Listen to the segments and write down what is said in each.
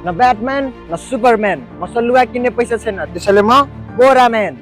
न ब्याटम्यान न सुपरम्यान मसँग लुगा किन्ने पैसा छैन त्यसैले म बोराम्यान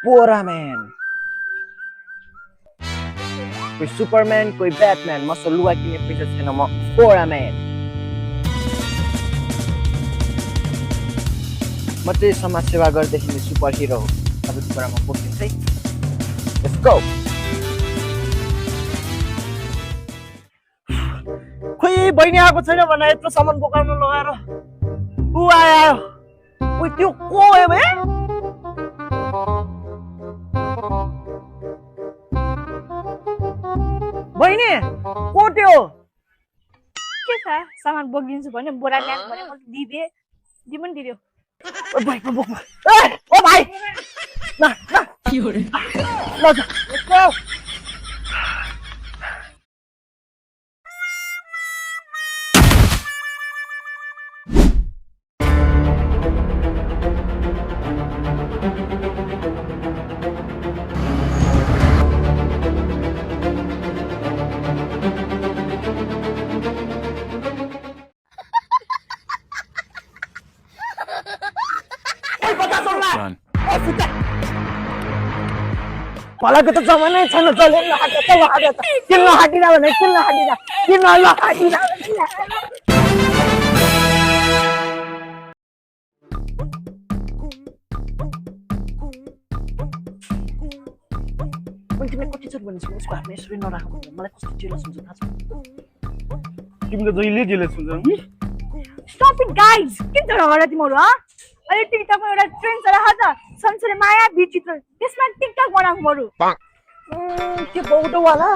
बोराम्यान कोही सुपरम्यान कोही ब्याटम्यान मसँग लुगा किन्ने पैसा छैन म बोराम्यान म चाहिँ समाज सेवा गर्दैछिने सुपर हिरो हो तपाईँको कुरामा पोखिन्छ है लेट्स गो खोइ बहिनी आएको छैन भने यत्रो सामान बोकाउन लगाएर ऊ आयो उही त्यो को हो बे बहिनी को त्यो के छ सामान बोकिदिन्छु भने बोरा ल्यान भने म दिदे दिमन दिदियो ओ भाइ बोक ओ भाइ ल ल के हो रे ल ल Run. फलाको त जमानै छैन चले ल हाट किन हाटिरा भने किन ल हाटिरा तिमीले कति चोट भनिस् उसको हातमा यसरी नराख मलाई कस्तो जेलस हुन्छ थाहा छ तिमीले जहिले जेलस हुन्छ स्टप इट गाइज के झगडा तिमीहरु ह अहिले टिकटकमा एउटा ट्रेन्ड चला छ संसारले माया विचित्र त्यसमा टिकटक बनाउँ बरु त्यो बौटोवाला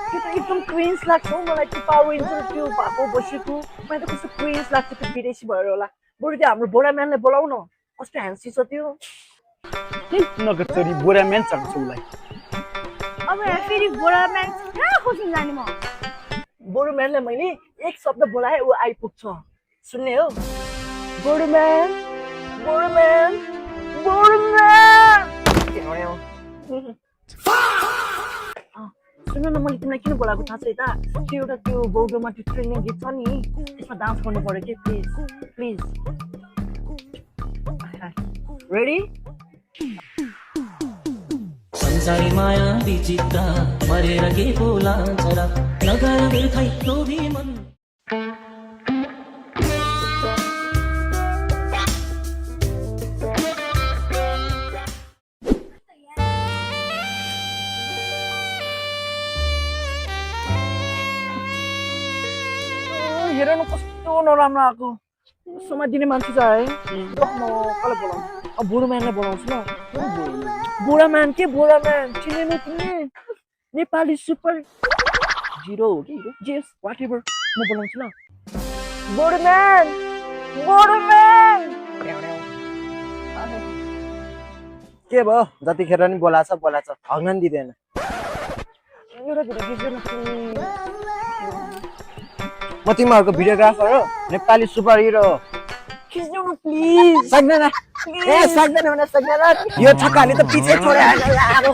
त्यो त एकदम क्रिन्ज लाग्छ मलाई त्यो पावर रेन्जर त्यो भएको बसेको मलाई त कस्तो क्रिन्ज लाग्छ त्यो विदेशी भएर होला बरु त्यो हाम्रो बोराम्यानलाई बोलाउ न कस्तो ह्यान्सी छ त्यो नगचरी बोराम्यान चाहिन्छ उसलाई अब फेरि बोरा मान्छे कहाँ खोज्नु जाने म बोराम्यानलाई मैले एक शब्द बोलाए ऊ आइपुग्छ सुन्ने हो बोराम्यान बोराम्यान बोराम्यान सुन न मैले तिमीलाई किन बोलाएको थाहा छ यता त्यो एउटा त्यो बौडोमा त्यो ट्रेनिङ गीत छ नि त्यसमा डान्स गर्नु पर्यो कि प्लिज प्लिज रेडी संसारी माया विचित्र मरेर के बोला जरा नगर बिर्खै लोभी मन हेर न कस्तो नराम्रो आएको समातिने मान्छे छ है म कसलाई बोलाउँछु अब बोराम्यानलाई बोलाउँछु ल बोराम्यान के बोराम्यान चिनेन तिमीले नेपाली सुपर हिरो हो कि हिरो जेस वाट एभर म बोलाउँछु ल बोराम्यान बोराम्यान के भयो जतिखेर नि बोलाछ हग्न नि दिँदैन म तिमीहरूको भिडियोग्राफर हो नेपाली सुपर हिरो हो खिच्नु न प्लिज सक्दैन ए सक्दैन भने सक्दैन यो छक्काले त पछि छोडे यार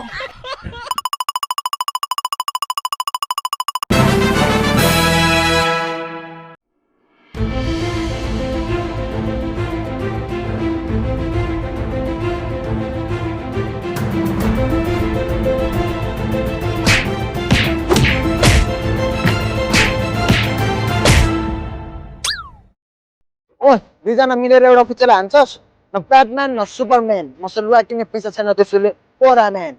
ओ दुईजना मिलेर एउटा पिक्चर हान्छस् न ब्याटम्यान न सुपरम्यान मसँग लुगा किन्ने पैसा छैन त्यसैले बोराम्यान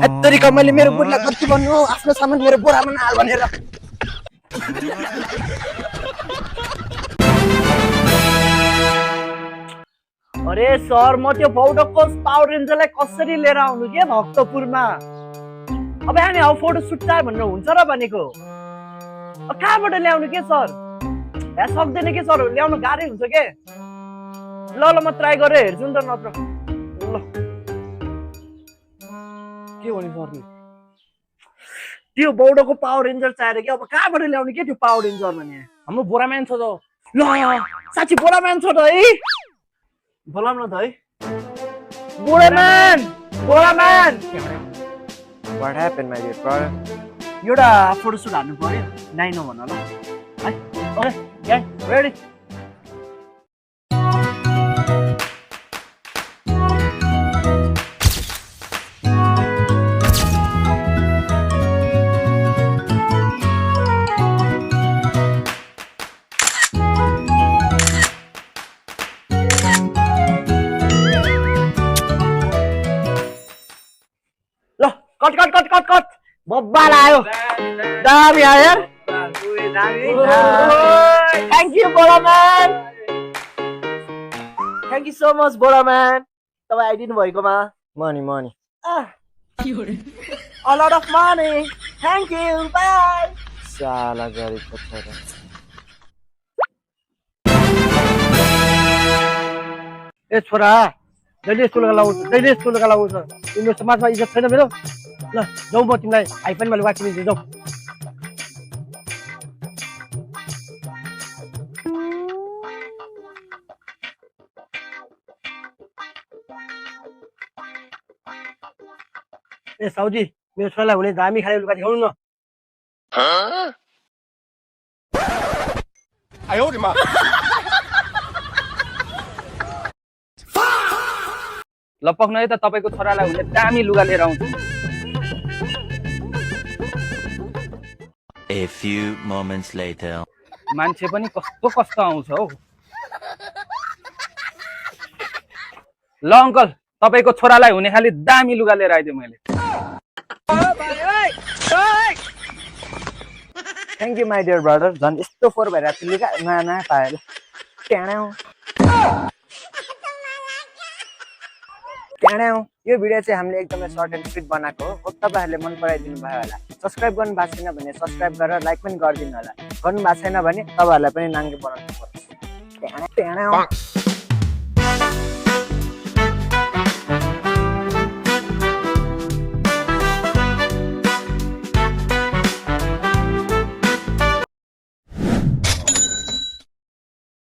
यत्तरी मैले मेरो बुढीलाई कति भन्नु आफ्नो सामान मेरो बोरामा नहाल भनेर अरे सर म त्यो बौडको पावर रेन्जरलाई कसरी लिएर आउनु के भक्तपुरमा अब हामी अब फोटो सुट चाहियो भनेर हुन्छ र भनेको कहाँबाट ल्याउनु के सर यहाँ सक्दैन के सर ल्याउनु गाह्रै हुन्छ के ल ल म ट्राई गरेर हेर्छु नि त नत्र ल के भने सरले त्यो बौडको पावर रेन्जर चाहिएर कि अब कहाँबाट ल्याउने के त्यो पावर रेन्जर भने हाम्रो बोराम्यान छ त ल साँच्ची बोराम्यान छ त है बोलाउन त है बोराम्यान बोराम्यान What happened, my dear brother? एउटा फोटो सुट हान्नु पर्यो नाइन भन ल है okay gang ready cut cut cut cut cut बब्बाल आयो दामी आयो यार थ्याङ्क यू बोराम्यान थ्याङ्क यू सो मच बोराम्यान तपाईँ आइदिनु भएकोमा Money. a lot of money thank you bye Sala gari pachara. ए छोरा जहिले स्कुल लगाउँछ तिम्रो समाजमा इज्जत छैन मेरो ल जाऊ म तिमीलाई आइफोनमा लुगा किनिदिन्छु जाऊ ए साउजी मेरो छोरालाई हुने दामी खाले लुगा देखाउनु न ल पक्न है त तपाईको छोरालाई हुने दामी लुगा लिएर आउँछु A few moments later. मान्छे पनि कस्तो कस्तो आउँछ हौ ल अंकल तपाईको छोरालाई हुने खाली दामी लुगा लिएर आइदिए मैले Thank you, my dear brother. झन् यस्तो फोहोर भइरहेको थियो लुगा नयाँ पाएर ट्याड्याउ यो भिडियो चाहिँ हामीले एकदमै सर्ट एन्ड स्विट बनाएको हो तपाईहरुले मन पराइदिनु भयो होला सब्स्क्राइब गर्नु भएको छैन भने सब्स्क्राइब गरेर लाइक पनि गरिदिनु होला गर्नु भएको छैन भने तपाईहरुलाई पनि नाङ्गे बनाउनु पर्छ